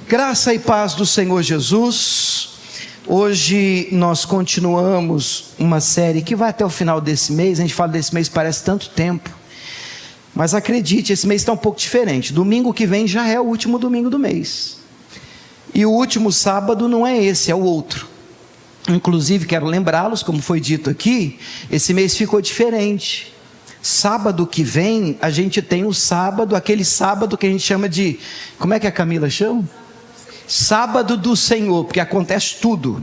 Graça e paz do Senhor Jesus. Hoje nós continuamos uma série que vai até o final desse mês. A gente fala desse mês, parece tanto tempo, mas acredite, esse mês está um pouco diferente. Domingo que vem já é o último domingo do mês, e o último sábado não é esse, é o outro. Inclusive quero lembrá-los, como foi dito aqui, esse mês ficou diferente. Sábado que vem a gente tem o sábado, aquele sábado que a gente chama de, como é que a Camila chama? Sábado do Senhor, porque acontece tudo.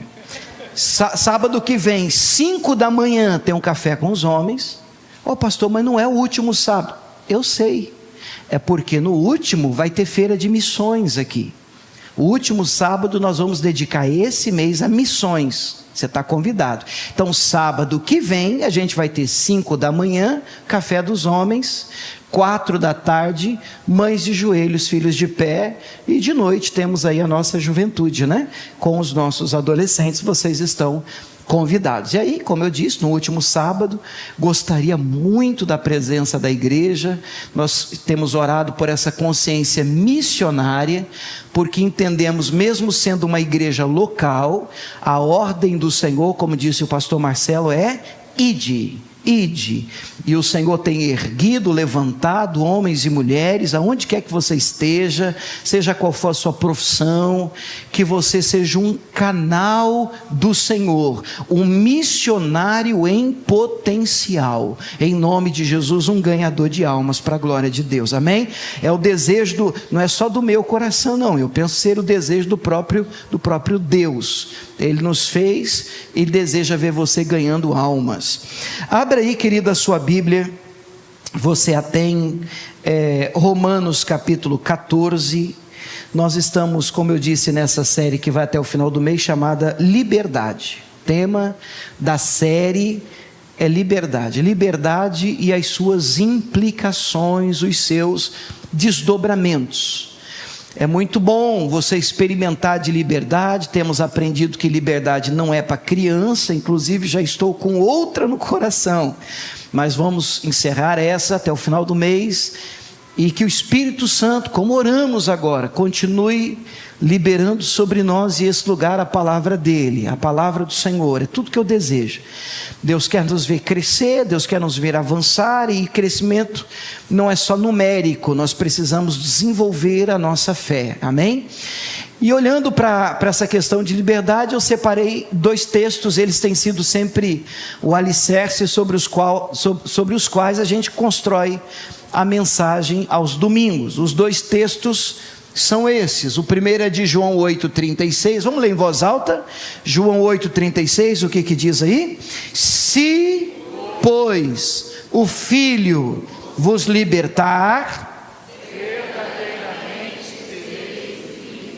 Sábado que vem, 5 da manhã, tem um café com os homens. Pastor, mas não é o último sábado. Eu sei, é porque no último vai ter feira de missões aqui. O último sábado nós vamos dedicar esse mês a missões. Você está convidado. Então sábado que vem a gente vai ter 5 da manhã, café dos homens, 4 da tarde, mães de joelhos, filhos de pé, e de noite temos aí a nossa juventude, né? Com os nossos adolescentes, vocês estão convidados. E aí, como eu disse, no último sábado, gostaria muito da presença da igreja. Nós temos orado por essa consciência missionária, porque entendemos, mesmo sendo uma igreja local, a ordem do Senhor, como disse o pastor Marcelo, é ide. E o Senhor tem erguido, levantado homens e mulheres, aonde quer que você esteja, seja qual for a sua profissão, que você seja um canal do Senhor, um missionário em potencial, em nome de Jesus, um ganhador de almas para a glória de Deus, amém? É o desejo, não é só do meu coração não, eu penso ser o desejo do próprio Deus. Ele nos fez e deseja ver você ganhando almas. Abra aí, querida, a sua Bíblia. Você a tem, Romanos capítulo 14. Nós estamos, como eu disse, nessa série que vai até o final do mês, chamada Liberdade. O tema da série é liberdade. Liberdade e as suas implicações, os seus desdobramentos. É muito bom você experimentar de liberdade. Temos aprendido que liberdade não é para criança, inclusive já estou com outra no coração, mas vamos encerrar essa até o final do mês, e que o Espírito Santo, como oramos agora, continue liberando sobre nós e esse lugar a palavra dele, a palavra do Senhor. É tudo que eu desejo. Deus quer nos ver crescer, Deus quer nos ver avançar, e crescimento não é só numérico, nós precisamos desenvolver a nossa fé, amém? E olhando para essa questão de liberdade, eu separei 2 textos, eles têm sido sempre o alicerce sobre os quais a gente constrói a mensagem aos domingos. Os 2 textos são esses. O primeiro é de João 8,36, vamos ler em voz alta, João 8,36, o que diz aí? Se, pois, o Filho vos libertar,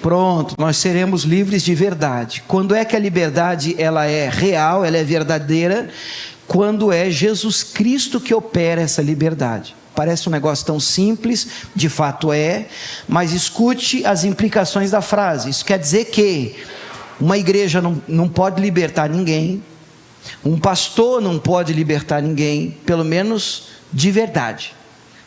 pronto, nós seremos livres de verdade. Quando é que a liberdade ela é real, ela é verdadeira? Quando é Jesus Cristo que opera essa liberdade. Parece um negócio tão simples, de fato é, mas escute as implicações da frase. Isso quer dizer que uma igreja não pode libertar ninguém, um pastor não pode libertar ninguém, pelo menos de verdade.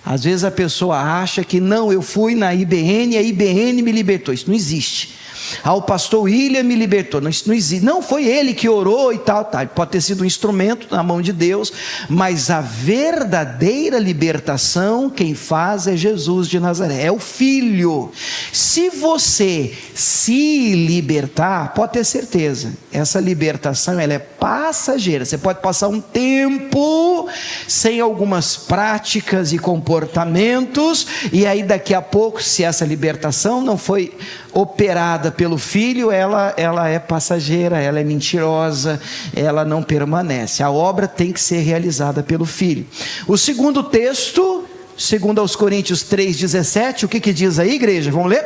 Às vezes a pessoa acha que não, eu fui na IBN e a IBN me libertou. Isso não existe. O pastor William me libertou. Não, isso não existe. Não foi ele que orou e tal. Pode ter sido um instrumento na mão de Deus, mas a verdadeira libertação quem faz é Jesus de Nazaré, é o Filho. Se você se libertar, pode ter certeza, essa libertação ela é passageira. Você pode passar um tempo sem algumas práticas e comportamentos, e aí daqui a pouco, se essa libertação não foi operada pelo Filho, ela é passageira, ela é mentirosa, ela não permanece. A obra tem que ser realizada pelo Filho. O segundo texto, segundo aos Coríntios 3,17, o que diz aí, igreja? Vamos ler?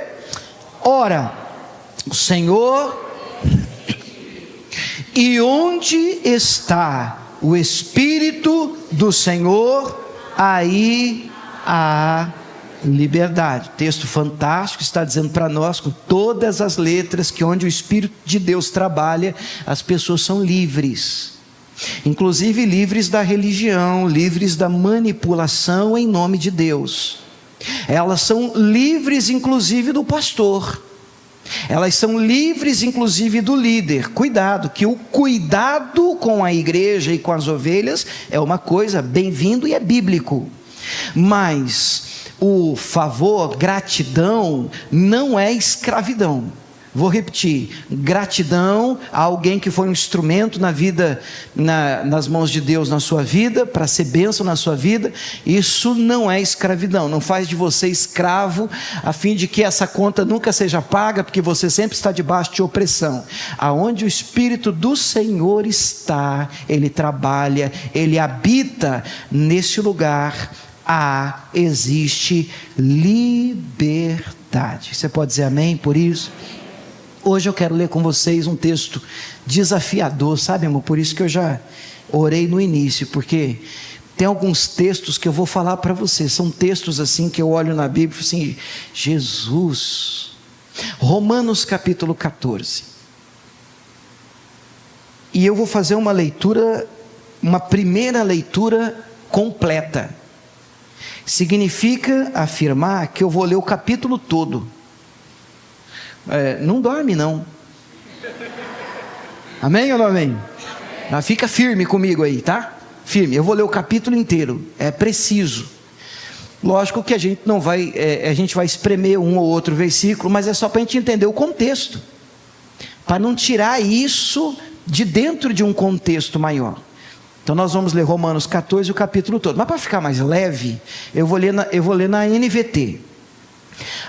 Ora, o Senhor, e onde está o Espírito do Senhor, aí há liberdade. Texto fantástico, está dizendo para nós com todas as letras que onde o Espírito de Deus trabalha, as pessoas são livres, inclusive livres da religião, livres da manipulação em nome de Deus. Elas são livres inclusive do pastor. Elas são livres, inclusive, do líder. Cuidado, que o cuidado com a igreja e com as ovelhas é uma coisa bem-vindo e é bíblico. Mas o favor, gratidão, não é escravidão. Vou repetir: gratidão a alguém que foi um instrumento na vida, nas mãos de Deus na sua vida, para ser bênção na sua vida, isso não é escravidão, não faz de você escravo, a fim de que essa conta nunca seja paga, porque você sempre está debaixo de opressão. Aonde o Espírito do Senhor está, Ele trabalha, Ele habita nesse lugar, existe liberdade. Você pode dizer amém por isso? Hoje eu quero ler com vocês um texto desafiador, sabe, amor? Por isso que eu já orei no início, porque tem alguns textos que eu vou falar para você, são textos assim que eu olho na Bíblia e falo assim: Jesus. Romanos capítulo 14. E eu vou fazer uma leitura, uma primeira leitura completa. Significa afirmar que eu vou ler o capítulo todo. Não dorme não. Amém ou não amém? Mas fica firme comigo aí, tá? Firme, eu vou ler o capítulo inteiro, é preciso. Lógico que a gente não vai, a gente vai espremer um ou outro versículo, mas é só para a gente entender o contexto, para não tirar isso de dentro de um contexto maior. Então nós vamos ler Romanos 14, o capítulo todo. Mas para ficar mais leve, eu vou ler na NVT.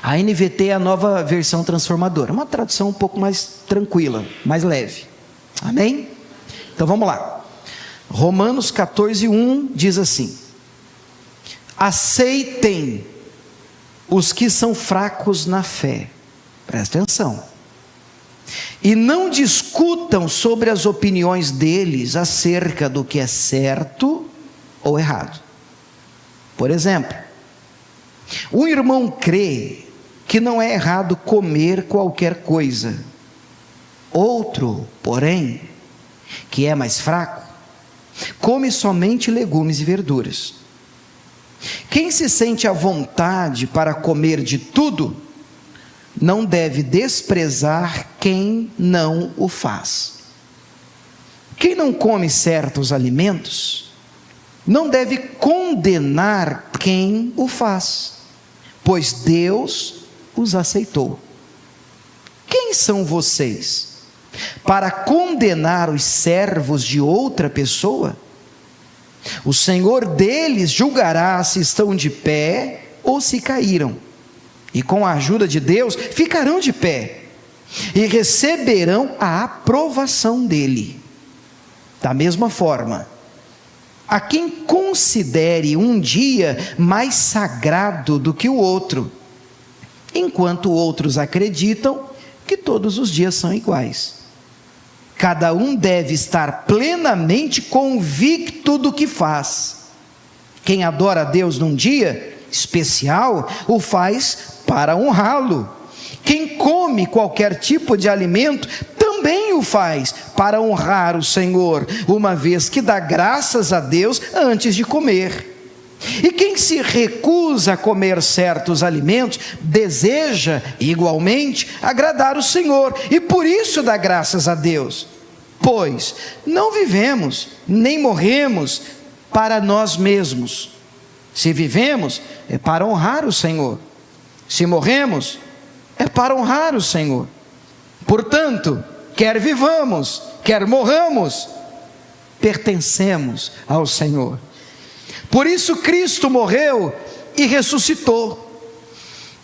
A NVT é a nova versão transformadora, uma tradução um pouco mais tranquila, mais leve. Amém? Então vamos lá. Romanos 14, 1 diz assim: aceitem os que são fracos na fé, presta atenção, e não discutam sobre as opiniões deles acerca do que é certo ou errado. Por exemplo, um irmão crê que não é errado comer qualquer coisa. Outro, porém, que é mais fraco, come somente legumes e verduras. Quem se sente à vontade para comer de tudo, não deve desprezar quem não o faz. Quem não come certos alimentos, não deve condenar quem o faz, pois Deus os aceitou. Quem são vocês para condenar os servos de outra pessoa? O Senhor deles julgará se estão de pé ou se caíram, e com a ajuda de Deus ficarão de pé e receberão a aprovação dele. Da mesma forma, a quem considere um dia mais sagrado do que o outro, enquanto outros acreditam que todos os dias são iguais. Cada um deve estar plenamente convicto do que faz. Quem adora a Deus num dia especial, o faz para honrá-lo. Quem come qualquer tipo de alimento, também o faz para honrar o Senhor, uma vez que dá graças a Deus antes de comer. E quem se recusa a comer certos alimentos, deseja igualmente agradar o Senhor, e por isso dá graças a Deus. Pois não vivemos, nem morremos para nós mesmos. Se vivemos, é para honrar o Senhor. Se morremos, é para honrar o Senhor. Portanto, quer vivamos, quer morramos, pertencemos ao Senhor. Por isso Cristo morreu e ressuscitou,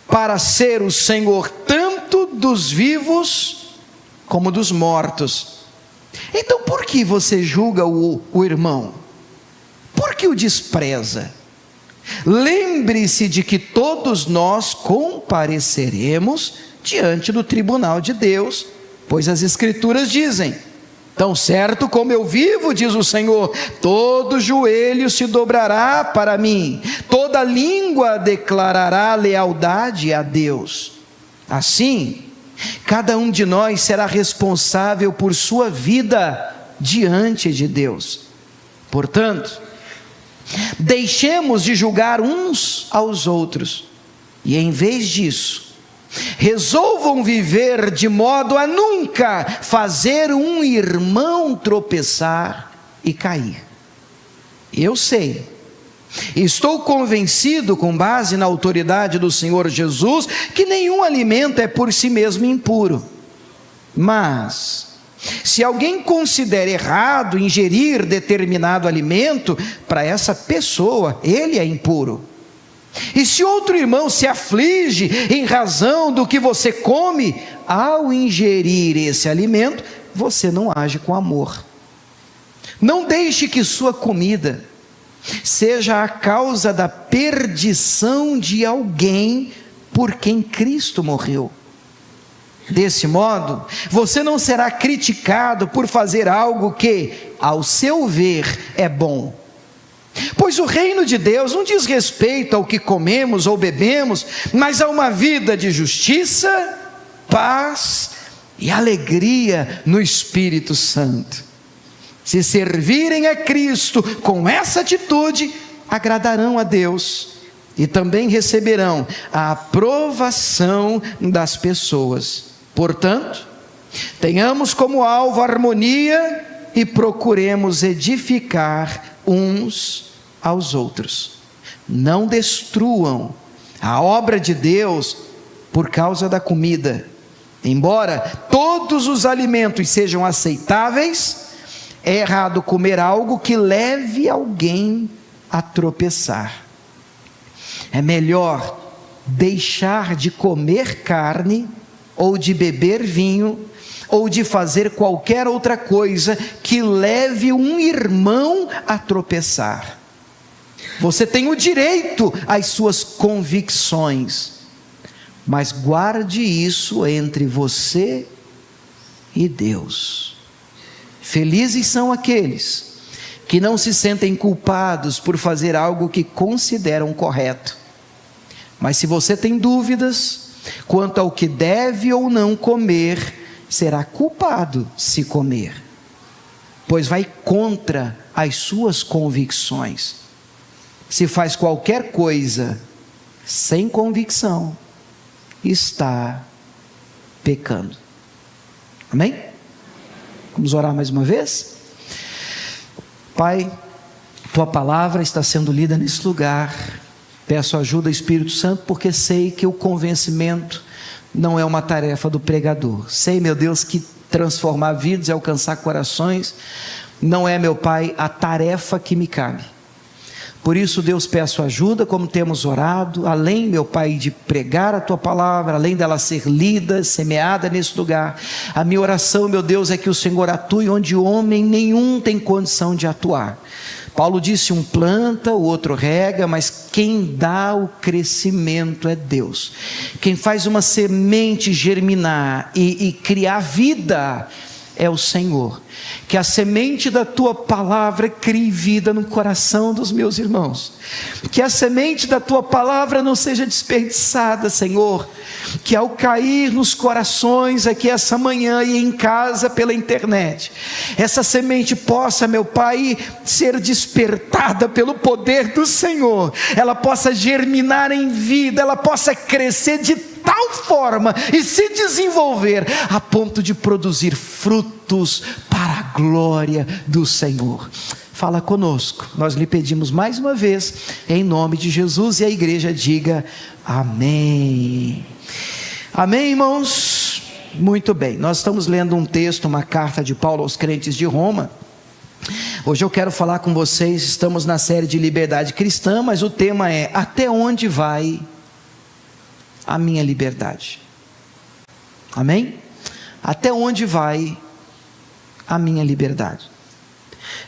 para ser o Senhor tanto dos vivos como dos mortos. Então por que você julga o irmão? Por que o despreza? Lembre-se de que todos nós compareceremos diante do tribunal de Deus, pois as Escrituras dizem: tão certo como eu vivo, diz o Senhor, todo joelho se dobrará para mim, toda língua declarará lealdade a Deus. Assim, cada um de nós será responsável por sua vida diante de Deus. Portanto, deixemos de julgar uns aos outros, e em vez disso, Resolvam viver de modo a nunca fazer um irmão tropeçar e cair. Eu sei, estou convencido, com base na autoridade do Senhor Jesus, que nenhum alimento é por si mesmo impuro. Mas, se alguém considera errado ingerir determinado alimento, para essa pessoa ele é impuro. E se outro irmão se aflige em razão do que você come, ao ingerir esse alimento, você não age com amor. Não deixe que sua comida seja a causa da perdição de alguém por quem Cristo morreu. Desse modo, você não será criticado por fazer algo que, ao seu ver, é bom. Pois o reino de Deus não diz respeito ao que comemos ou bebemos, mas a uma vida de justiça, paz e alegria no Espírito Santo. Se servirem a Cristo com essa atitude, agradarão a Deus e também receberão a aprovação das pessoas. Portanto, tenhamos como alvo a harmonia e procuremos edificar uns aos outros. Não destruam a obra de Deus por causa da comida. Embora todos os alimentos sejam aceitáveis, é errado comer algo que leve alguém a tropeçar. É melhor deixar de comer carne, ou de beber vinho, ou de fazer qualquer outra coisa que leve um irmão a tropeçar. Você tem o direito às suas convicções, mas guarde isso entre você e Deus. Felizes são aqueles que não se sentem culpados por fazer algo que consideram correto. Mas se você tem dúvidas quanto ao que deve ou não comer, será culpado se comer, pois vai contra as suas convicções. Se faz qualquer coisa sem convicção, está pecando. Amém? Vamos orar mais uma vez? Pai, Tua palavra está sendo lida nesse lugar. Peço ajuda, Espírito Santo, porque sei que o convencimento não é uma tarefa do pregador. Sei, meu Deus, que transformar vidas e alcançar corações não é, meu Pai, a tarefa que me cabe. Por isso, Deus, peço ajuda, como temos orado, além, meu Pai, de pregar a Tua palavra, além dela ser lida, semeada nesse lugar, a minha oração, meu Deus, é que o Senhor atue onde homem nenhum tem condição de atuar. Paulo disse, um planta, o outro rega, mas quem dá o crescimento é Deus. Quem faz uma semente germinar e criar vida é o Senhor. Que a semente da Tua palavra crie vida no coração dos meus irmãos. Que a semente da Tua palavra não seja desperdiçada, Senhor. Que ao cair nos corações aqui essa manhã e em casa pela internet, essa semente possa, meu Pai, ser despertada pelo poder do Senhor. Ela possa germinar em vida, ela possa crescer de tal forma e se desenvolver a ponto de produzir frutos para a glória do Senhor. Fala conosco, nós lhe pedimos mais uma vez, em nome de Jesus, e a igreja diga amém. Amém, irmãos? Muito bem, nós estamos lendo um texto, uma carta de Paulo aos crentes de Roma. Hoje eu quero falar com vocês, estamos na série de liberdade cristã, mas o tema é: até onde vai a minha liberdade? Amém? Até onde vai a minha liberdade?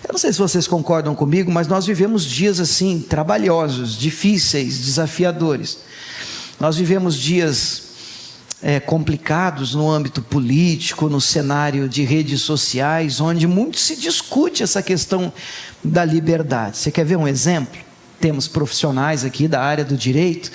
Eu não sei se vocês concordam comigo, mas nós vivemos dias assim, trabalhosos, difíceis, desafiadores. Nós vivemos dias complicados no âmbito político, no cenário de redes sociais, onde muito se discute essa questão da liberdade. Você quer ver um exemplo? Temos profissionais aqui da área do direito,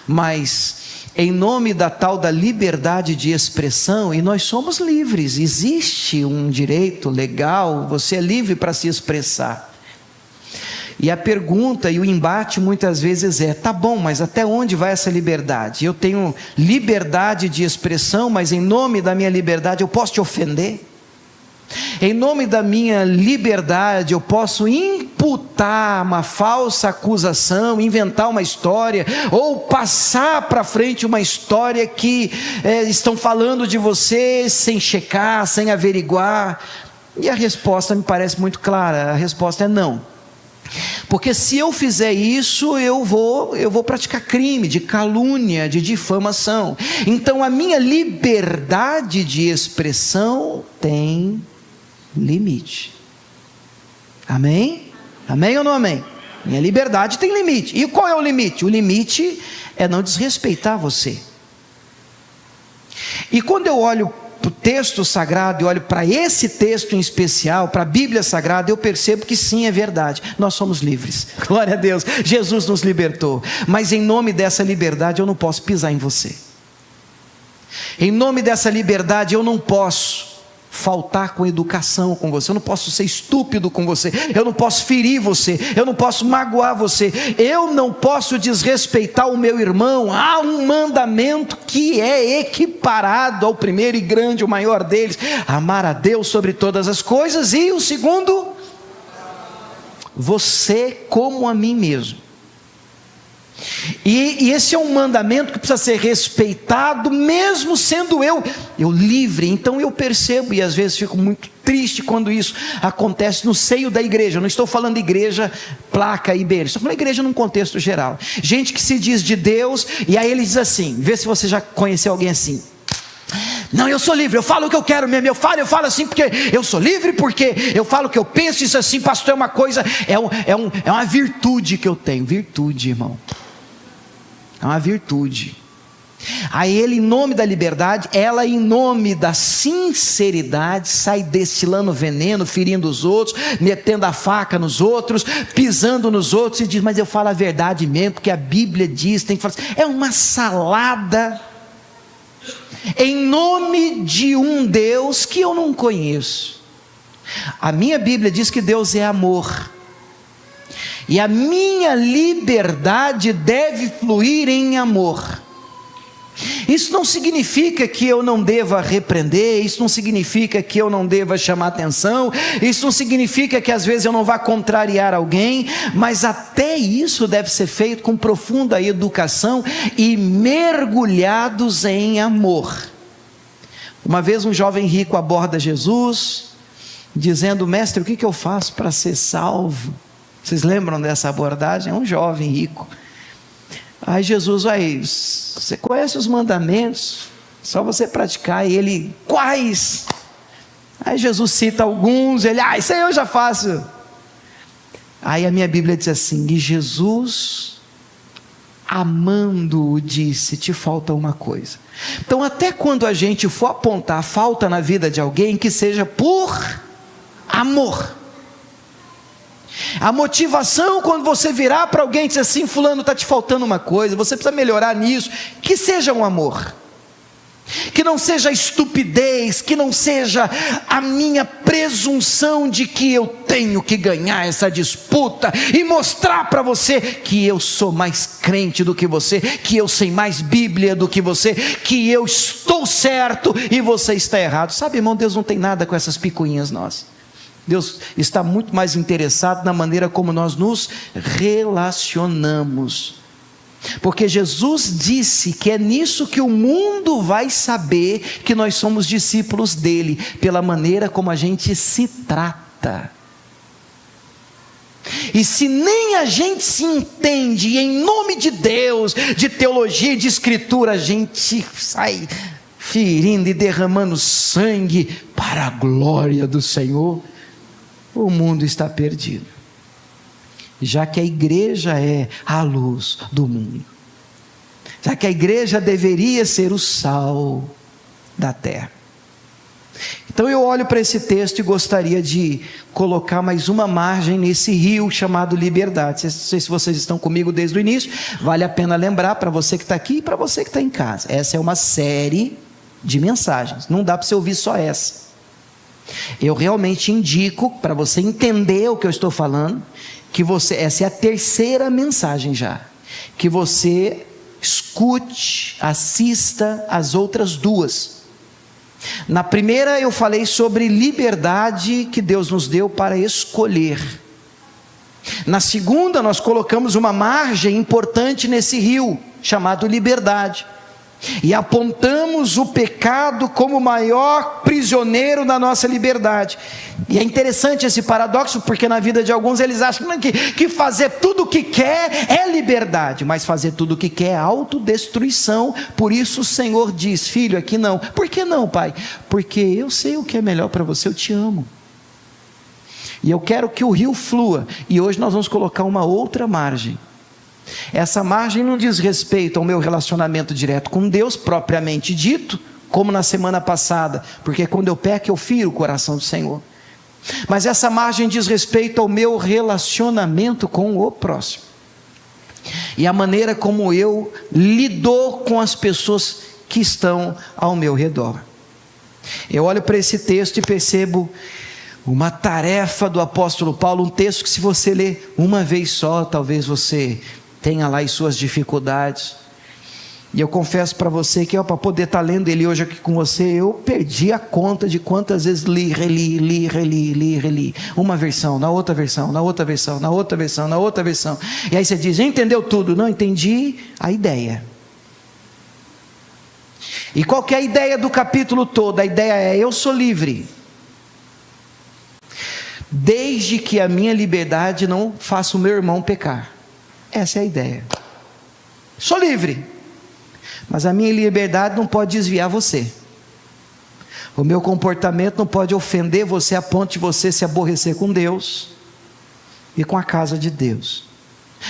mas em nome da tal da liberdade de expressão, e nós somos livres, existe um direito legal, você é livre para se expressar. E a pergunta e o embate muitas vezes é: tá bom, mas até onde vai essa liberdade? Eu tenho liberdade de expressão, mas em nome da minha liberdade eu posso te ofender? Em nome da minha liberdade eu posso imputar uma falsa acusação, inventar uma história, ou passar para frente uma história que estão falando de você sem checar, sem averiguar? E a resposta me parece muito clara, a resposta é não. Porque se eu fizer isso, eu vou praticar crime de calúnia, de difamação. Então a minha liberdade de expressão tem limite. Amém? Amém ou não amém? Minha liberdade tem limite. E qual é o limite? O limite é não desrespeitar você. E quando eu olho para o texto sagrado e olho para esse texto em especial, para a Bíblia Sagrada, eu percebo que sim, é verdade, nós somos livres, glória a Deus, Jesus nos libertou, mas em nome dessa liberdade eu não posso pisar em você, em nome dessa liberdade eu não posso faltar com educação com você, eu não posso ser estúpido com você, eu não posso ferir você, eu não posso magoar você, eu não posso desrespeitar o meu irmão. Há um mandamento que é equiparado ao primeiro e grande, o maior deles: amar a Deus sobre todas as coisas, e o segundo, você como a mim mesmo. E esse é um mandamento que precisa ser respeitado, mesmo sendo eu livre. Então eu percebo, e às vezes fico muito triste quando isso acontece no seio da igreja. Eu não estou falando de igreja, placa e beira, estou falando de igreja num contexto geral. Gente que se diz de Deus, e aí ele diz assim, vê se você já conheceu alguém assim: não, eu sou livre, eu falo o que eu quero mesmo, eu falo assim porque eu sou livre, porque eu falo o que eu penso. Isso assim, pastor, é uma coisa, é uma virtude que eu tenho. Virtude, irmão, é uma virtude. Aí ele, em nome da liberdade, ela, em nome da sinceridade, sai destilando veneno, ferindo os outros, metendo a faca nos outros, pisando nos outros, e diz: mas eu falo a verdade mesmo, porque a Bíblia diz, tem que falar assim. É uma salada, em nome de um Deus que eu não conheço. A minha Bíblia diz que Deus é amor, e a minha liberdade deve fluir em amor. Isso não significa que eu não deva repreender, isso não significa que eu não deva chamar atenção, isso não significa que às vezes eu não vá contrariar alguém, mas até isso deve ser feito com profunda educação e mergulhados em amor. Uma vez um jovem rico aborda Jesus, dizendo: mestre, o que eu faço para ser salvo? Vocês lembram dessa abordagem? É um jovem rico. Aí Jesus: aí, você conhece os mandamentos, só você praticar. E ele: quais? Aí Jesus cita alguns, ele: isso aí eu já faço. Aí a minha Bíblia diz assim: e Jesus, amando-o, disse: te falta uma coisa. Então, até quando a gente for apontar falta na vida de alguém, que seja por amor. A motivação, quando você virar para alguém e dizer assim: fulano, está te faltando uma coisa, você precisa melhorar nisso, que seja um amor, que não seja estupidez, que não seja a minha presunção de que eu tenho que ganhar essa disputa e mostrar para você que eu sou mais crente do que você, que eu sei mais Bíblia do que você, que eu estou certo e você está errado. Sabe, irmão, Deus não tem nada com essas picuinhas nossas. Deus está muito mais interessado na maneira como nós nos relacionamos, porque Jesus disse que é nisso que o mundo vai saber que nós somos discípulos dele, pela maneira como a gente se trata. E se nem a gente se entende, e em nome de Deus, de teologia e de escritura, a gente sai ferindo e derramando sangue para a glória do Senhor, o mundo está perdido, já que a igreja é a luz do mundo, já que a igreja deveria ser o sal da terra. Então eu olho para esse texto e gostaria de colocar mais uma margem nesse rio chamado liberdade. Não sei se vocês estão comigo desde o início, vale a pena lembrar para você que está aqui e para você que está em casa, essa é uma série de mensagens, não dá para você ouvir só essa. Eu realmente indico, para você entender o que eu estou falando, que essa é a terceira mensagem já, que você escute, assista as outras duas. Na primeira eu falei sobre liberdade que Deus nos deu para escolher. Na segunda nós colocamos uma margem importante nesse rio, chamado liberdade, e apontamos o pecado como o maior prisioneiro da nossa liberdade. E é interessante esse paradoxo, porque na vida de alguns eles acham que fazer tudo o que quer é liberdade, mas fazer tudo o que quer é autodestruição. Por isso o Senhor diz: filho, aqui não. Por que não, pai? Porque eu sei o que é melhor para você, eu te amo, e eu quero que o rio flua. E hoje nós vamos colocar uma outra margem. Essa margem não diz respeito ao meu relacionamento direto com Deus, propriamente dito, como na semana passada, porque quando eu peco eu firo o coração do Senhor. Mas essa margem diz respeito ao meu relacionamento com o próximo, e a maneira como eu lido com as pessoas que estão ao meu redor. Eu olho para esse texto e percebo uma tarefa do apóstolo Paulo, um texto que, se você ler uma vez só, talvez você tenha lá as suas dificuldades. E eu confesso para você que para poder estar lendo ele hoje aqui com você, eu perdi a conta de quantas vezes reli. Uma versão, na outra versão, na outra versão, na outra versão, na outra versão. E aí você diz: entendeu tudo? Não, entendi a ideia. E qual que é a ideia do capítulo todo? A ideia é: eu sou livre, desde que a minha liberdade não faça o meu irmão pecar. Essa é a ideia. Sou livre, mas a minha liberdade não pode desviar você. O meu comportamento não pode ofender você a ponto de você se aborrecer com Deus e com a casa de Deus.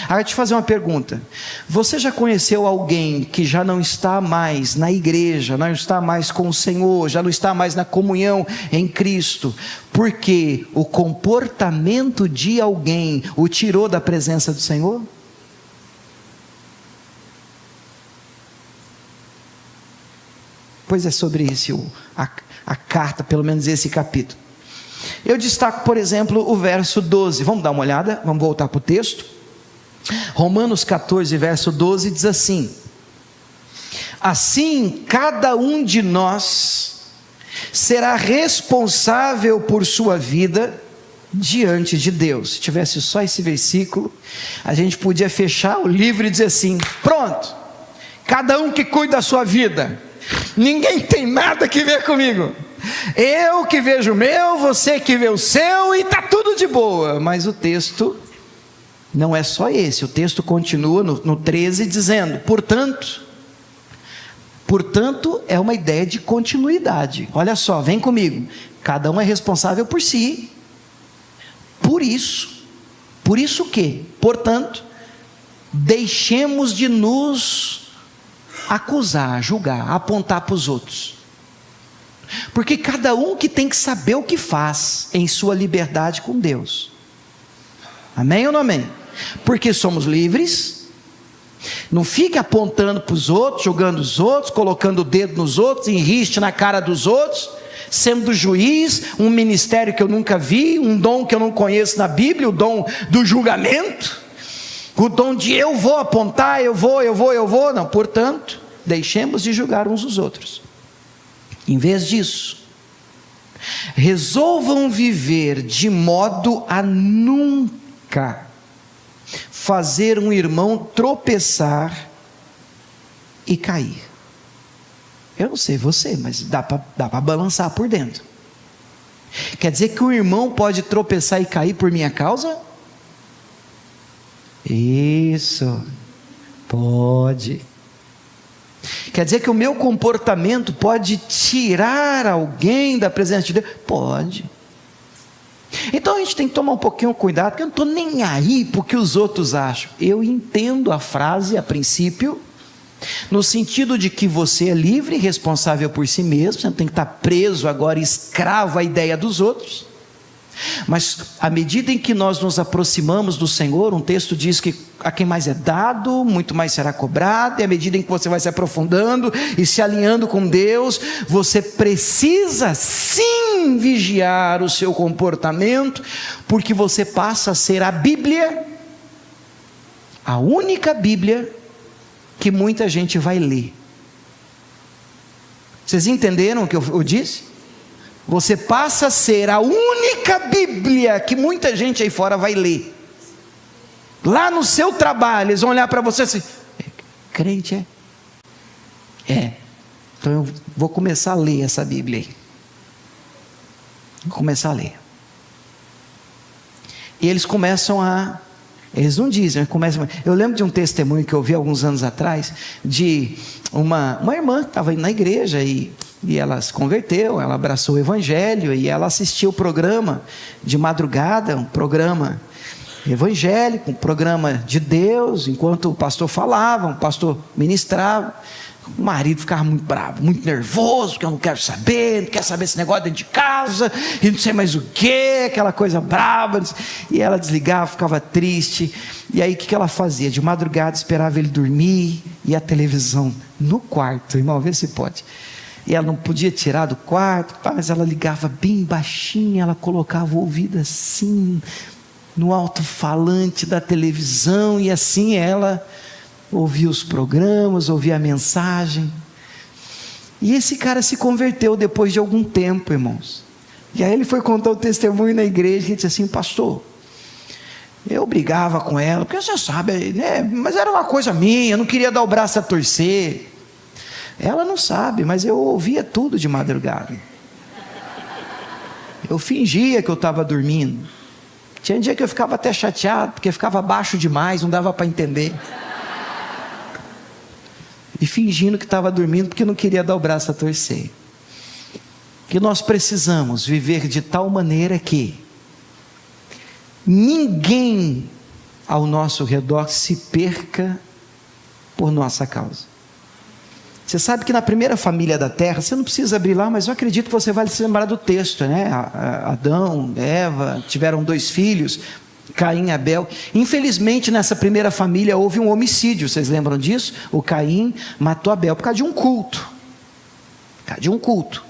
Agora, deixa eu te fazer uma pergunta: você já conheceu alguém que já não está mais na igreja, não está mais com o Senhor, já não está mais na comunhão em Cristo, porque o comportamento de alguém o tirou da presença do Senhor? Pois é sobre isso a carta, pelo menos esse capítulo. Eu destaco, por exemplo, o verso 12. Vamos dar uma olhada, vamos voltar para o texto. Romanos 14, verso 12 diz assim: assim cada um de nós será responsável por sua vida diante de Deus. Se tivesse só esse versículo, a gente podia fechar o livro e dizer assim: pronto, cada um que cuida da sua vida, ninguém tem nada que ver comigo, eu que vejo o meu, você que vê o seu, e está tudo de boa. Mas o texto não é só esse, o texto continua no 13 dizendo: portanto é uma ideia de continuidade. Olha só, vem comigo, cada um é responsável por si. Por isso o quê? Portanto, deixemos de nos acusar, julgar, apontar para os outros, porque cada um que tem que saber o que faz em sua liberdade com Deus. Amém ou não amém? Porque somos livres. Não fique apontando para os outros, julgando os outros, colocando o dedo nos outros, enriste na cara dos outros, sendo juiz, um ministério que eu nunca vi, um dom que eu não conheço na Bíblia, o dom do julgamento, o dom de eu vou apontar, eu vou. Não, portanto, deixemos de julgar uns os outros. Em vez disso, resolvam viver de modo a nunca fazer um irmão tropeçar e cair. Eu não sei você, mas dá para balançar por dentro. Quer dizer que o irmão pode tropeçar e cair por minha causa? Isso, pode. Quer dizer que o meu comportamento pode tirar alguém da presença de Deus? Pode. Então a gente tem que tomar um pouquinho cuidado, porque eu não estou nem aí para o que os outros acham. Eu entendo a frase a princípio, no sentido de que você é livre e responsável por si mesmo, você não tem que estar preso agora, escravo à ideia dos outros. Mas à medida em que nós nos aproximamos do Senhor, um texto diz que a quem mais é dado, muito mais será cobrado. E à medida em que você vai se aprofundando e se alinhando com Deus, você precisa sim vigiar o seu comportamento, porque você passa a ser a Bíblia, a única Bíblia que muita gente vai ler. Vocês entenderam o que eu disse? Você passa a ser a única Bíblia que muita gente aí fora vai ler. Lá no seu trabalho, eles vão olhar para você assim: crente é? Então eu vou começar a ler essa Bíblia aí. Vou começar a ler. E eles começam a... Eles não dizem, começam... Eu lembro de um testemunho que eu vi alguns anos atrás, de uma irmã que estava indo na igreja e ela se converteu, ela abraçou o evangelho e ela assistiu o programa de madrugada, um programa evangélico, um programa de Deus, enquanto o pastor falava, o pastor ministrava. O marido ficava muito bravo, muito nervoso, porque eu não quero saber, não quer saber esse negócio dentro de casa, e não sei mais o que, aquela coisa brava. E ela desligava, ficava triste. E aí o que ela fazia? De madrugada esperava ele dormir, e a televisão no quarto, irmão, vê se pode. E ela não podia tirar do quarto, mas ela ligava bem baixinho, ela colocava o ouvido assim, no alto-falante da televisão, e assim ela ouvia os programas, ouvia a mensagem. E esse cara se converteu depois de algum tempo, irmãos. E aí ele foi contar o testemunho na igreja, e disse assim: pastor, eu brigava com ela, porque você sabe, né? Mas era uma coisa minha, eu não queria dar o braço a torcer. Ela não sabe, mas eu ouvia tudo de madrugada. Eu fingia que eu estava dormindo. Tinha dia que eu ficava até chateado, porque ficava baixo demais, não dava para entender. E fingindo que estava dormindo, porque não queria dar o braço a torcer. Que nós precisamos viver de tal maneira que ninguém ao nosso redor se perca por nossa causa. Você sabe que na primeira família da terra, você não precisa abrir lá, mas eu acredito que você vai se lembrar do texto, né? Adão, Eva, tiveram 2 filhos, Caim e Abel. Infelizmente nessa primeira família houve um homicídio, vocês lembram disso? O Caim matou Abel por causa de um culto. Por causa de um culto.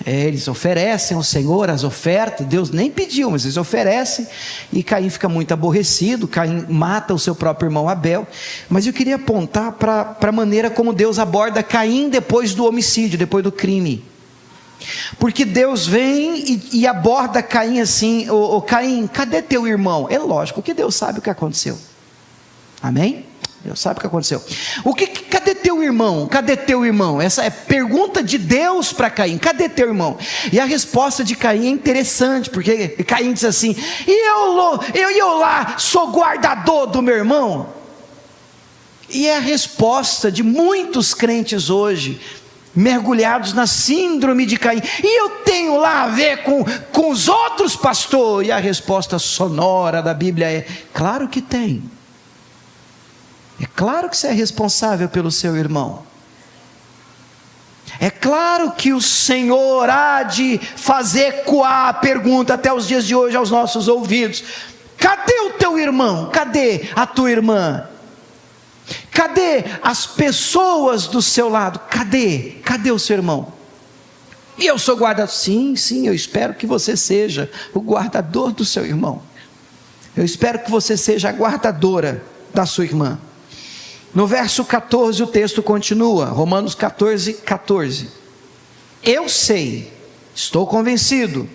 Eles oferecem ao Senhor as ofertas, Deus nem pediu, mas eles oferecem, e Caim fica muito aborrecido, Caim mata o seu próprio irmão Abel. Mas eu queria apontar para a maneira como Deus aborda Caim depois do homicídio, depois do crime. Porque Deus vem e aborda Caim assim: ô Caim, cadê teu irmão? É lógico que Deus sabe o que aconteceu. Amém? Deus sabe o que aconteceu. Cadê teu irmão? Cadê teu irmão? Essa é pergunta de Deus para Caim: cadê teu irmão? E a resposta de Caim é interessante, porque Caim diz assim: eu lá sou guardador do meu irmão. E é a resposta de muitos crentes hoje, mergulhados na síndrome de Caim: e eu tenho lá a ver com os outros, pastor? E a resposta sonora da Bíblia é: claro que tem. É claro que você é responsável pelo seu irmão. É claro que o Senhor há de fazer ecoar a pergunta até os dias de hoje aos nossos ouvidos: cadê o teu irmão? Cadê a tua irmã? Cadê as pessoas do seu lado? Cadê o seu irmão? E eu sou guardador. Sim, eu espero que você seja o guardador do seu irmão. Eu espero que você seja a guardadora da sua irmã. No verso 14 o texto continua, Romanos 14:14. Eu sei, estou convencido,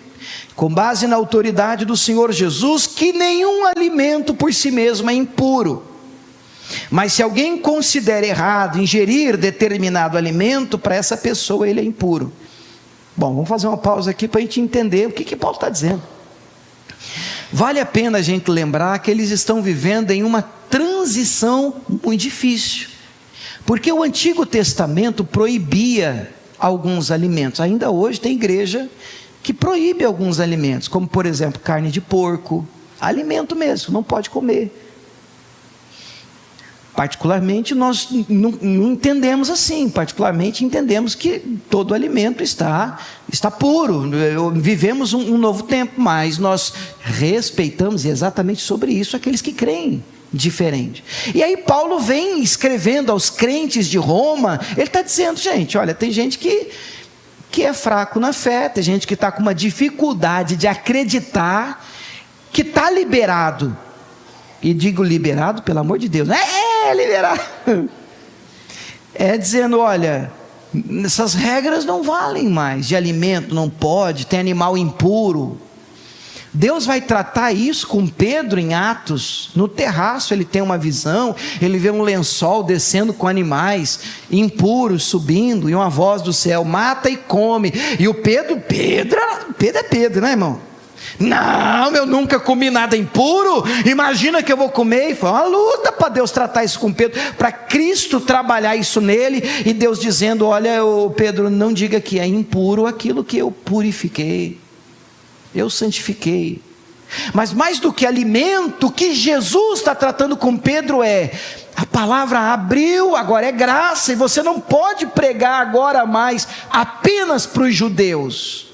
com base na autoridade do Senhor Jesus, que nenhum alimento por si mesmo é impuro. Mas se alguém considera errado ingerir determinado alimento, para essa pessoa ele é impuro. Bom, vamos fazer uma pausa aqui para a gente entender o que Paulo está dizendo. Vale a pena a gente lembrar que eles estão vivendo em uma transição muito difícil, porque o Antigo Testamento proibia alguns alimentos. Ainda hoje tem igreja que proíbe alguns alimentos, como por exemplo carne de porco, alimento mesmo, não pode comer. Particularmente, nós não entendemos assim. Particularmente, entendemos que todo alimento está puro. Vivemos um novo tempo, mas nós respeitamos, e exatamente sobre isso, aqueles que creem diferente. E aí Paulo vem escrevendo aos crentes de Roma. Ele está dizendo, gente, olha, tem gente que é fraco na fé, tem gente que está com uma dificuldade de acreditar que está liberado. E digo liberado, pelo amor de Deus, liberado. É dizendo, olha, essas regras não valem mais, de alimento não pode, tem animal impuro. Deus vai tratar isso com Pedro em Atos. No terraço ele tem uma visão, ele vê um lençol descendo com animais impuros subindo, e uma voz do céu, mata e come. E o Pedro é Pedro, né, irmão? Não, eu nunca comi nada impuro, imagina que eu vou comer. E foi uma luta para Deus tratar isso com Pedro, para Cristo trabalhar isso nele, e Deus dizendo, olha, Pedro, não diga que é impuro aquilo que eu purifiquei, eu santifiquei. Mas mais do que alimento, o que Jesus está tratando com Pedro a palavra abriu, agora é graça, e você não pode pregar agora mais apenas para os judeus.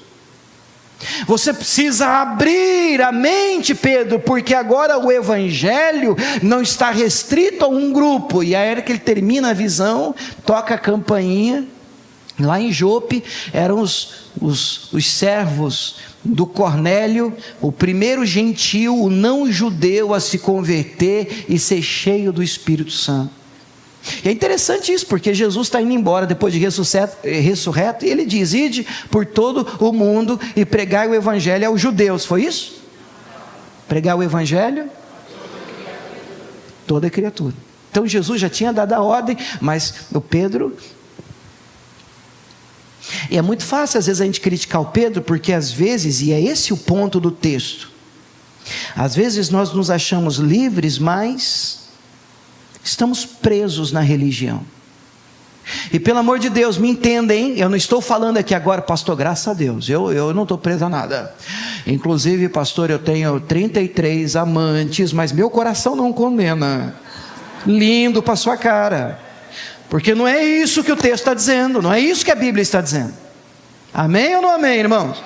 Você precisa abrir a mente, Pedro, porque agora o evangelho não está restrito a um grupo. E aí que ele termina a visão, toca a campainha. Lá em Jope eram os servos do Cornélio, o primeiro gentil, o não judeu a se converter e ser cheio do Espírito Santo. E é interessante isso, porque Jesus está indo embora depois de ressurreto, e ele diz, ide por todo o mundo e pregai o evangelho aos judeus. Foi isso? Pregar o evangelho? Toda criatura. Então Jesus já tinha dado a ordem, mas o Pedro... E é muito fácil às vezes a gente criticar o Pedro, porque às vezes, e é esse o ponto do texto, às vezes nós nos achamos livres, mas estamos presos na religião. E pelo amor de Deus, me entendem, eu não estou falando aqui agora, pastor, graças a Deus, eu não estou preso a nada. Inclusive, pastor, eu tenho 33 amantes, mas meu coração não condena. Lindo para sua cara, porque não é isso que o texto está dizendo, não é isso que a Bíblia está dizendo. Amém ou não amém, irmãos?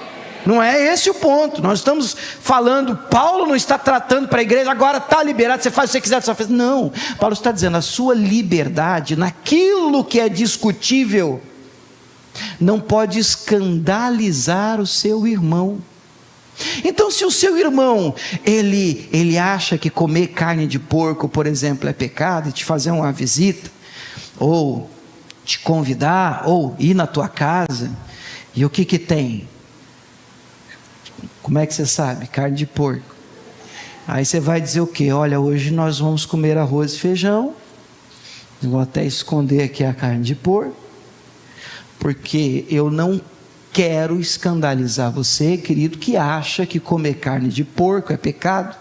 Não é esse o ponto. Nós estamos falando, Paulo não está tratando para a igreja, agora está liberado, você faz o que você quiser, você faz. Não, Paulo está dizendo, a sua liberdade naquilo que é discutível não pode escandalizar o seu irmão. Então, se o seu irmão ele acha que comer carne de porco, por exemplo, é pecado, e te fazer uma visita, ou te convidar, ou ir na tua casa, e o que tem? Como é que você sabe? Carne de porco. Aí você vai dizer o quê? Olha, hoje nós vamos comer arroz e feijão. Eu vou até esconder aqui a carne de porco, porque eu não quero escandalizar você, querido, que acha que comer carne de porco é pecado.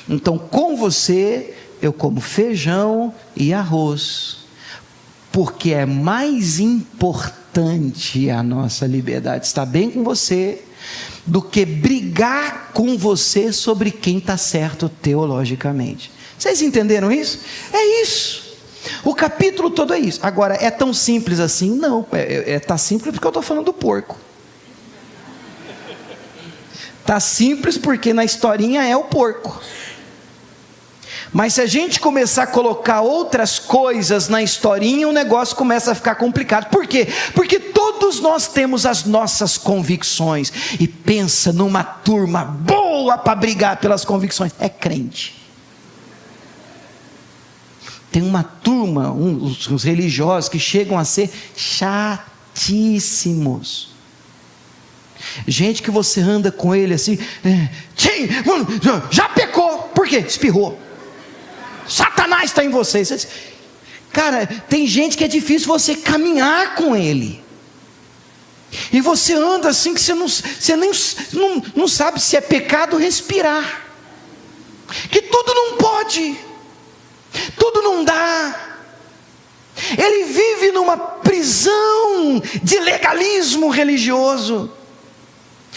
Então, com você, eu como feijão e arroz, porque é mais importante a nossa liberdade estar bem com você, do que brigar com você sobre quem está certo teologicamente. Vocês entenderam isso? É isso. O capítulo todo é isso. Agora, é tão simples assim? Não, está simples porque eu estou falando do porco. Está simples porque na historinha é o porco. Mas se a gente começar a colocar outras coisas na historinha, o negócio começa a ficar complicado. Por quê? Porque todos nós temos as nossas convicções. E pensa numa turma boa para brigar pelas convicções. É crente. Tem uma turma, uns religiosos que chegam a ser chatíssimos. Gente que você anda com ele assim, já pecou. Por quê? Espirrou. Satanás está em você. Cara, tem gente que é difícil você caminhar com ele. E você anda assim que você não sabe se é pecado respirar. Que tudo não pode, tudo não dá. Ele vive numa prisão de legalismo religioso.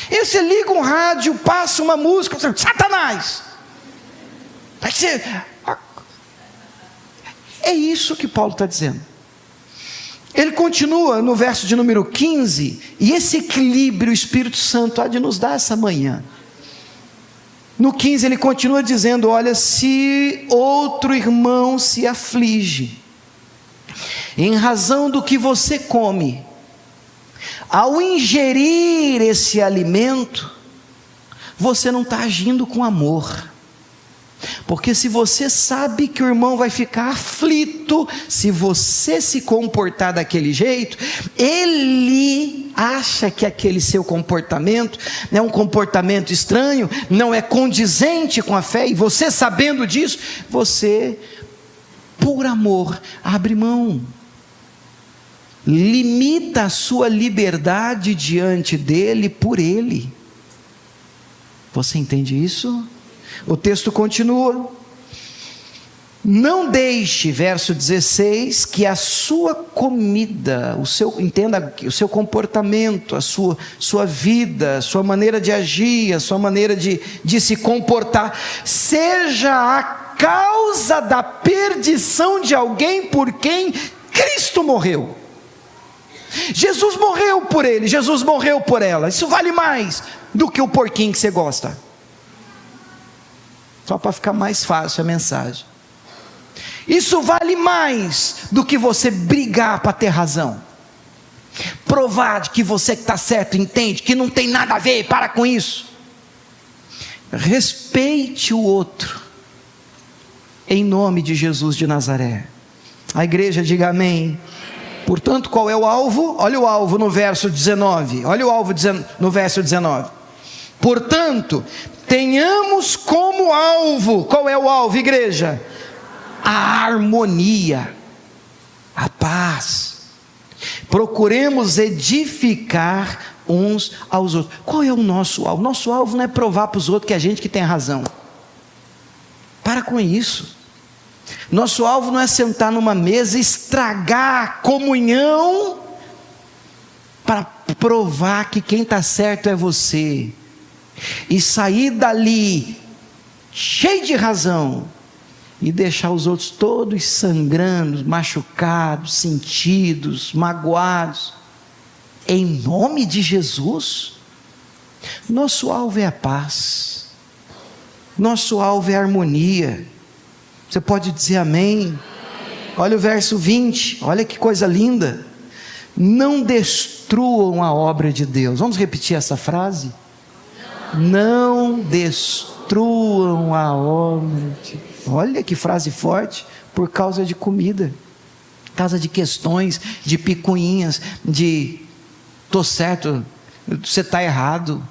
E você liga um rádio, passa uma música, Satanás. Aí você... É isso que Paulo está dizendo. Ele continua no verso de número 15, e esse equilíbrio o Espírito Santo há de nos dar essa manhã. No 15 ele continua dizendo: olha, se outro irmão se aflige, em razão do que você come, ao ingerir esse alimento, você não está agindo com amor. Porque se você sabe que o irmão vai ficar aflito, se você se comportar daquele jeito, ele acha que aquele seu comportamento é um comportamento estranho, não é condizente com a fé, e você sabendo disso, você, por amor, abre mão, limita a sua liberdade diante dele por ele. Você entende isso? O texto continua: não deixe, verso 16, que a sua comida, entenda, o seu comportamento, a sua vida, a sua maneira de agir, a sua maneira de se comportar, seja a causa da perdição de alguém por quem Cristo morreu. Jesus morreu por ele, Jesus morreu por ela. Isso vale mais do que o porquinho que você gosta. Só para ficar mais fácil a mensagem. Isso vale mais do que você brigar para ter razão, provar de que você que está certo, entende, que não tem nada a ver, para com isso. Respeite o outro, em nome de Jesus de Nazaré. A igreja diga amém. Portanto, qual é o alvo? Olha o alvo no verso 19. Olha o alvo no verso 19. Portanto, tenhamos como alvo, qual é o alvo, igreja? A harmonia, a paz. Procuremos edificar uns aos outros. Qual é o nosso alvo? Nosso alvo não é provar para os outros que é a gente que tem razão. Para com isso. Nosso alvo não é sentar numa mesa e estragar a comunhão para provar que quem está certo é você, e sair dali cheio de razão e deixar os outros todos sangrando, machucados, sentidos, magoados. Em nome de Jesus, nosso alvo é a paz, nosso alvo é a harmonia. Você pode dizer amém? Olha o verso 20, olha que coisa linda. Não destruam a obra de Deus. Vamos repetir essa frase? Não destruam a obra de Deus. Olha que frase forte. Por causa de comida, por causa de questões, de picuinhas, de estou certo, você está errado.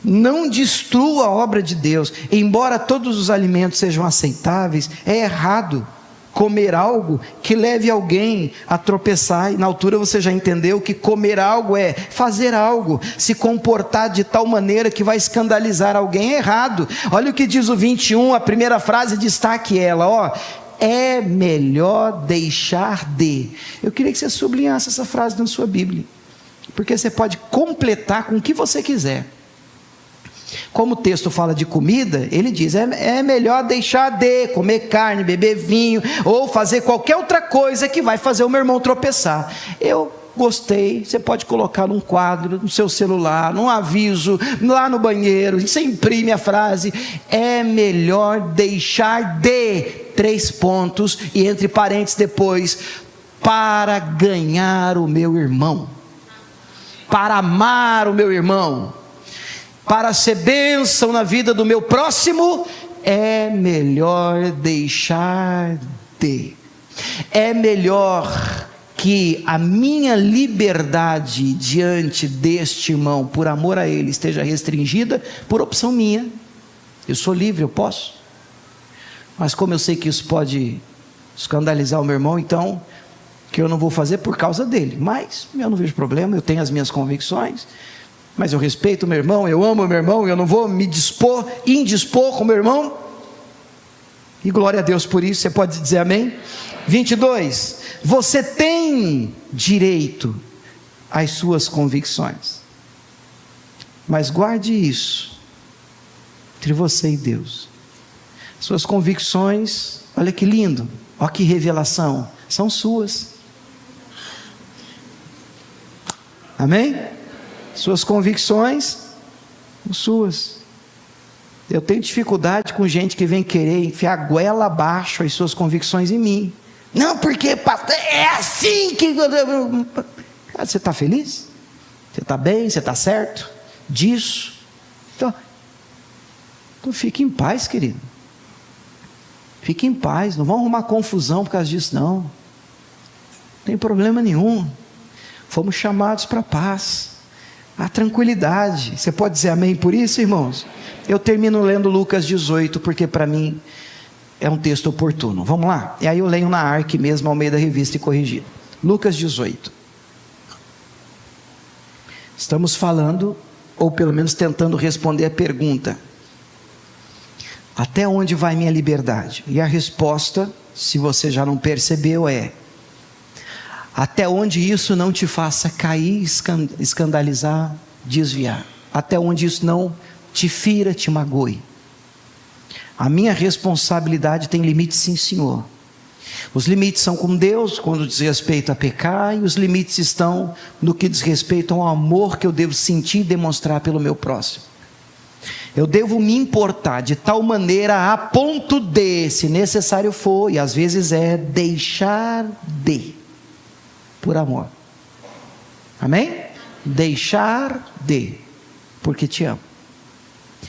Não destrua a obra de Deus. Embora todos os alimentos sejam aceitáveis, é errado comer algo que leve alguém a tropeçar. E na altura você já entendeu que comer algo é fazer algo, se comportar de tal maneira que vai escandalizar alguém. É errado. Olha o que diz o 21, a primeira frase, destaque ela, ó: é melhor deixar de. Eu queria que você sublinhasse essa frase na sua Bíblia, porque você pode completar com o que você quiser. Como o texto fala de comida, ele diz: é melhor deixar de comer carne, beber vinho, ou fazer qualquer outra coisa que vai fazer o meu irmão tropeçar. Eu gostei, você pode colocar num quadro, no seu celular, num aviso, lá no banheiro, você imprime a frase: é melhor deixar de, 3 pontos, e entre parênteses depois, para ganhar o meu irmão, para amar o meu irmão, para ser bênção na vida do meu próximo. É melhor deixar de. É melhor que a minha liberdade diante deste irmão, por amor a ele, esteja restringida por opção minha. Eu sou livre, eu posso. Mas como eu sei que isso pode escandalizar o meu irmão, então, que eu não vou fazer por causa dele. Mas eu não vejo problema, eu tenho as minhas convicções, mas eu respeito o meu irmão, eu amo o meu irmão, eu não vou me indispor com o meu irmão, e glória a Deus por isso. Você pode dizer amém? 22, você tem direito às suas convicções, mas guarde isso entre você e Deus. Suas convicções, olha que lindo, Ó que revelação, são suas. Amém? Suas convicções são suas. Eu tenho dificuldade com gente que vem querer enfiar a goela abaixo as suas convicções em mim. Não, porque pastor, é assim que... Cara, você está feliz? Você está bem? Você está certo disso? Então fique em paz, querido. Fique em paz. Não vão arrumar confusão por causa disso, não. Não tem problema nenhum. Fomos chamados para a paz, a tranquilidade. Você pode dizer amém por isso, irmãos? Eu termino lendo Lucas 18, porque para mim é um texto oportuno. Vamos lá? E aí eu leio na ARC mesmo, ao meio da revista e corrigido. Lucas 18. Estamos falando, ou pelo menos tentando responder a pergunta: até onde vai minha liberdade? E a resposta, se você já não percebeu, é: até onde isso não te faça cair, escandalizar, desviar. Até onde isso não te fira, te magoe. A minha responsabilidade tem limites, sim, Senhor. Os limites são com Deus, quando diz respeito a pecar, e os limites estão no que diz respeito ao amor que eu devo sentir e demonstrar pelo meu próximo. Eu devo me importar de tal maneira a ponto de, se necessário for, e às vezes é, deixar de, por amor. Amém? Deixar de, porque te amo.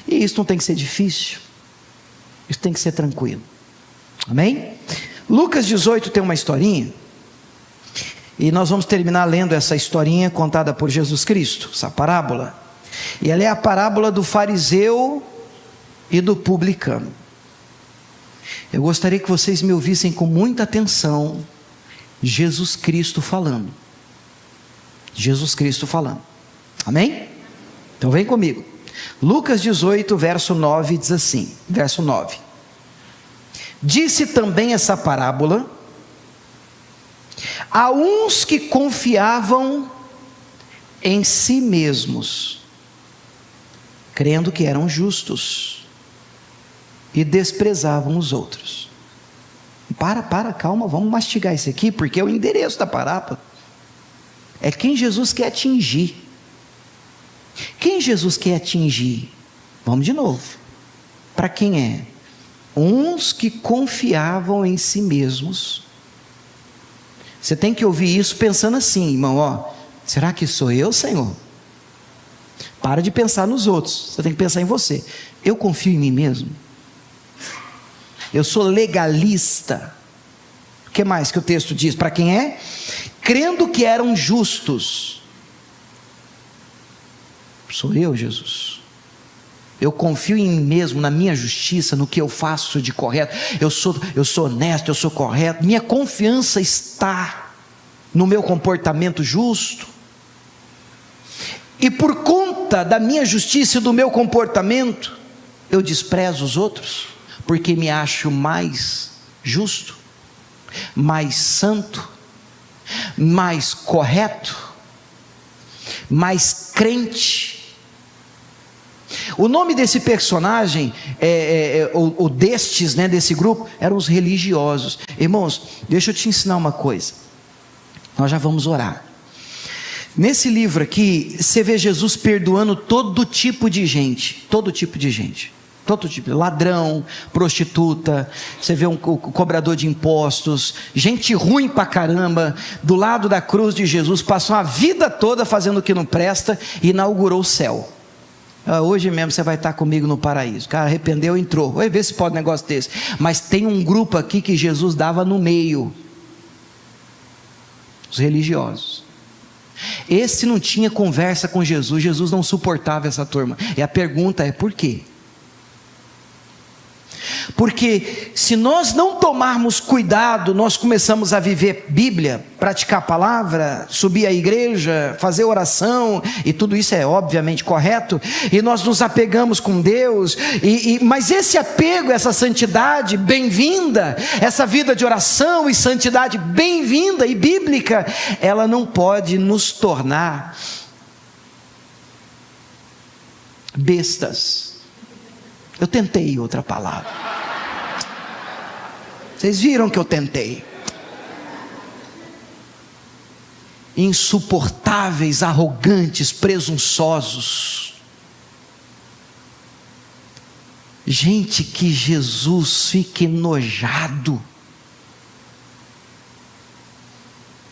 E isso não tem que ser difícil, isso tem que ser tranquilo. Amém? Lucas 18 tem uma historinha, e nós vamos terminar lendo essa historinha contada por Jesus Cristo, essa parábola. E ela é a parábola do fariseu e do publicano. Eu gostaria que vocês me ouvissem com muita atenção. Jesus Cristo falando. Jesus Cristo falando. Amém? Então vem comigo. Lucas 18, verso 9, diz assim, verso 9: disse também essa parábola a uns que confiavam em si mesmos, crendo que eram justos, e desprezavam os outros. Calma, vamos mastigar isso aqui, porque é o endereço da parábola. É quem Jesus quer atingir. Quem Jesus quer atingir? Vamos de novo. Para quem é? Uns que confiavam em si mesmos. Você tem que ouvir isso pensando assim, irmão, ó, será que sou eu, Senhor? Para de pensar nos outros, você tem que pensar em você. Eu confio em mim mesmo? Eu sou legalista? O que mais que o texto diz? Para quem é? Crendo que eram justos. Sou eu, Jesus. Eu confio em mim mesmo, na minha justiça, no que eu faço de correto. Eu sou honesto, eu sou correto. Minha confiança está no meu comportamento justo. E por conta da minha justiça e do meu comportamento, eu desprezo os outros, porque me acho mais justo, mais santo, mais correto, mais crente. O nome desse personagem, ou destes, né, desse grupo, eram os religiosos. Irmãos, deixa eu te ensinar uma coisa. Nós já vamos orar. Nesse livro aqui, você vê Jesus perdoando todo tipo de gente. Todo tipo de gente. Todo tipo, ladrão, prostituta, você vê um cobrador de impostos, gente ruim pra caramba, do lado da cruz de Jesus, passou a vida toda fazendo o que não presta e inaugurou o céu. Hoje mesmo você vai estar comigo no paraíso. O cara arrependeu, entrou. Vai ver se pode um negócio desse. Mas tem um grupo aqui que Jesus dava no meio. Os religiosos. Esse não tinha conversa com Jesus. Jesus não suportava essa turma. E a pergunta é: por quê? Porque se nós não tomarmos cuidado, nós começamos a viver Bíblia, praticar a palavra, subir à igreja, fazer oração, e tudo isso é obviamente correto, e nós nos apegamos com Deus, mas esse apego, essa santidade bem-vinda, essa vida de oração e santidade bem-vinda e bíblica, ela não pode nos tornar bestas. Eu tentei outra palavra. Vocês viram que eu tentei. Insuportáveis, arrogantes, presunçosos. Gente que Jesus fica enojado.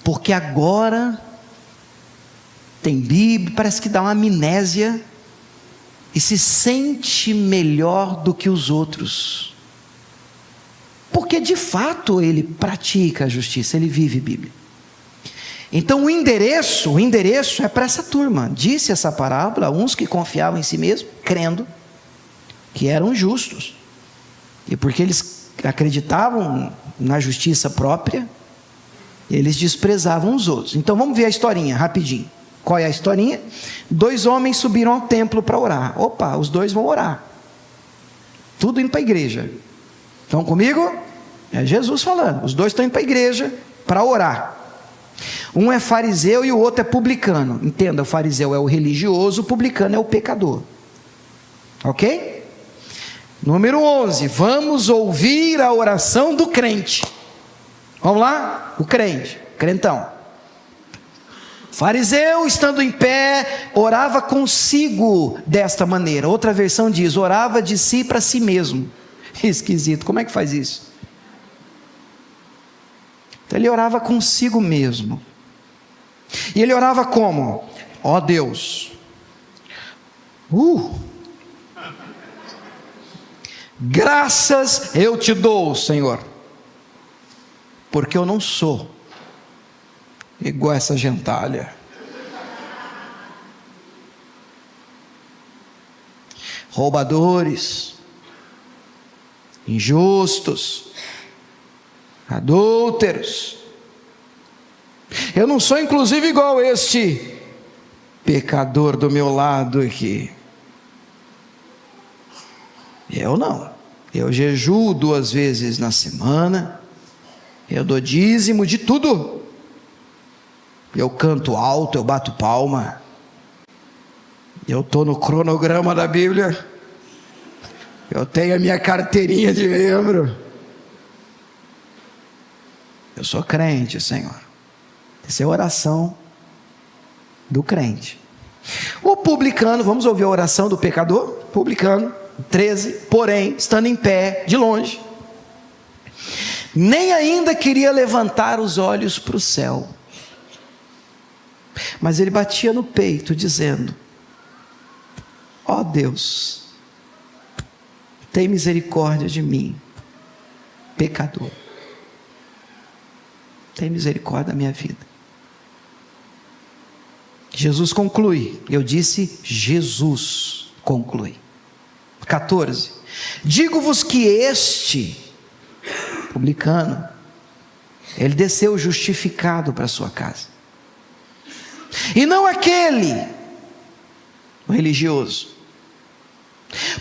Porque agora tem Bíblia, parece que dá uma amnésia e se sente melhor do que os outros. Porque de fato ele pratica a justiça, ele vive Bíblia. Então o endereço é para essa turma. Disse essa parábola a uns que confiavam em si mesmos, crendo que eram justos. E porque eles acreditavam na justiça própria, eles desprezavam os outros. Então vamos ver a historinha, rapidinho. Qual é a historinha? 2 homens subiram ao templo para orar. Opa, os 2 vão orar. Tudo indo para a igreja. Estão comigo? É Jesus falando. Os 2 estão indo para a igreja para orar. Um é fariseu e o outro é publicano. Entenda, o fariseu é o religioso, o publicano é o pecador. Ok? Número 11. Vamos ouvir a oração do crente. Vamos lá? O crente, crentão. Fariseu, estando em pé, orava consigo desta maneira. Outra versão diz, orava de si para si mesmo. Esquisito, como é que faz isso? Então ele orava consigo mesmo. E ele orava como? Ó Deus, graças eu te dou, Senhor, porque eu não sou igual essa gentalha. Roubadores, injustos, adúlteros. Eu não sou inclusive igual este pecador do meu lado aqui. Eu não. Eu jejuo 2 vezes na semana. Eu dou dízimo de tudo. Eu canto alto, eu bato palma. Eu estou no cronograma da Bíblia. Eu tenho a minha carteirinha de membro. Eu sou crente, Senhor. Essa é a oração do crente. O publicano, vamos ouvir a oração do pecador? Publicano, 13, porém, estando em pé, de longe, nem ainda queria levantar os olhos para o céu, mas ele batia no peito, dizendo: ó Deus, tem misericórdia de mim, pecador. Tem misericórdia da minha vida. Jesus conclui. Eu disse Jesus conclui. 14. Digo-vos que este publicano, ele desceu justificado para a sua casa, e não aquele, o religioso.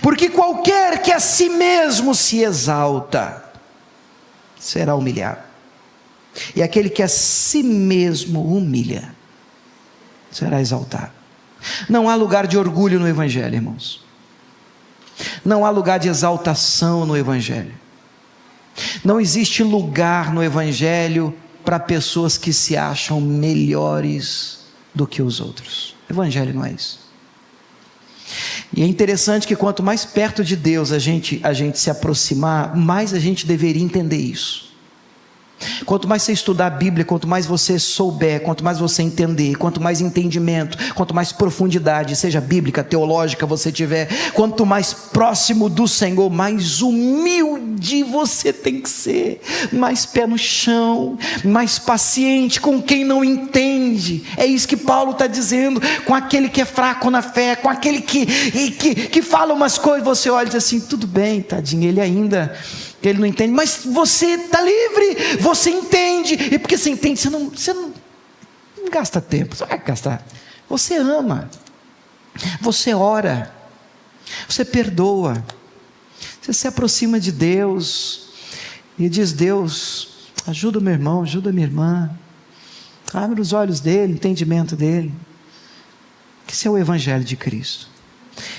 Porque qualquer que a si mesmo se exalta, será humilhado. E aquele que a si mesmo humilha, será exaltado. Não há lugar de orgulho no Evangelho, irmãos. Não há lugar de exaltação no Evangelho. Não existe lugar no Evangelho para pessoas que se acham melhores do que os outros. O Evangelho não é isso. E é interessante que quanto mais perto de Deus a gente se aproximar, mais a gente deveria entender isso. Quanto mais você estudar a Bíblia, quanto mais você souber, quanto mais você entender, quanto mais entendimento, quanto mais profundidade, seja bíblica, teológica você tiver, quanto mais próximo do Senhor, mais humilde você tem que ser, mais pé no chão, mais paciente com quem não entende. É isso que Paulo está dizendo, com aquele que é fraco na fé, com aquele que fala umas coisas, você olha e diz assim: tudo bem, tadinho, ele não entende, mas você está livre, você entende. E porque você entende, você não gasta tempo, você vai gastar. Você ama, você ora, você perdoa, você se aproxima de Deus e diz: Deus, ajuda o meu irmão, ajuda a minha irmã, abre os olhos dele, entendimento dele. Esse é o Evangelho de Cristo.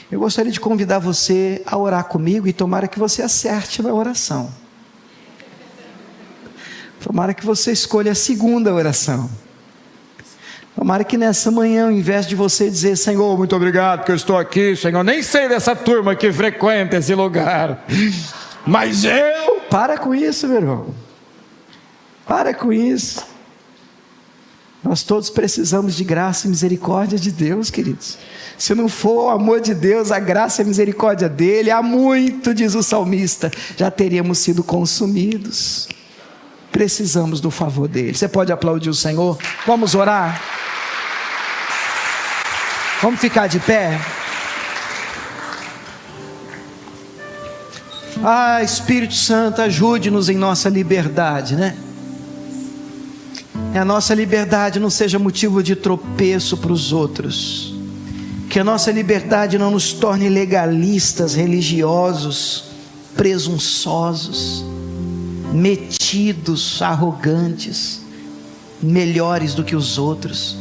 Eu gostaria de convidar você a orar comigo, e tomara que você acerte na oração. Tomara que você escolha a segunda oração. Tomara que nessa manhã, ao invés de você dizer: Senhor, muito obrigado porque eu estou aqui, Senhor, nem sei dessa turma que frequenta esse lugar, mas eu... Para com isso, meu irmão. Para com isso. Nós todos precisamos de graça e misericórdia de Deus, queridos. Se não for o amor de Deus, a graça e a misericórdia dele, há muito, diz o salmista, já teríamos sido consumidos. Precisamos do favor dele. Você pode aplaudir o Senhor? Vamos orar? Vamos ficar de pé? Ah, Espírito Santo, ajude-nos em nossa liberdade, né? Que a nossa liberdade não seja motivo de tropeço para os outros. Que a nossa liberdade não nos torne legalistas, religiosos, presunçosos, metidos, arrogantes, melhores do que os outros.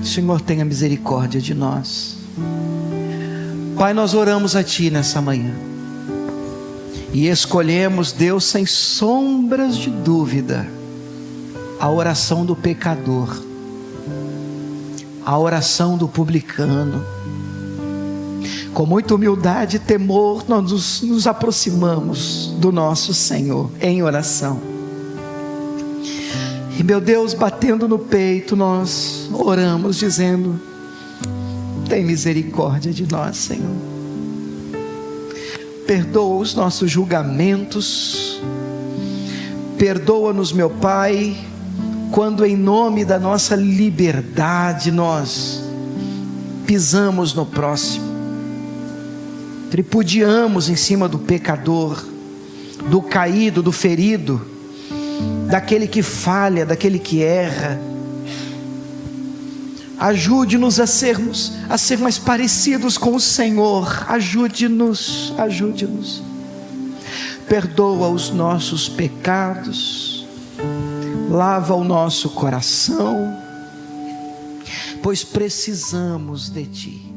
Senhor, tenha misericórdia de nós. Pai, nós oramos a Ti nessa manhã e escolhemos, Deus, sem sombras de dúvida, a oração do pecador, a oração do publicano. Com muita humildade e temor, nós nos aproximamos do nosso Senhor em oração. E, meu Deus, batendo no peito, nós oramos dizendo: tem misericórdia de nós, Senhor. Perdoa os nossos julgamentos. Perdoa-nos, meu Pai, quando em nome da nossa liberdade nós pisamos no próximo, tripudiamos em cima do pecador, do caído, do ferido, daquele que falha, daquele que erra. Ajude-nos a ser mais parecidos com o Senhor. Ajude-nos. Perdoa os nossos pecados, lava o nosso coração, pois precisamos de Ti.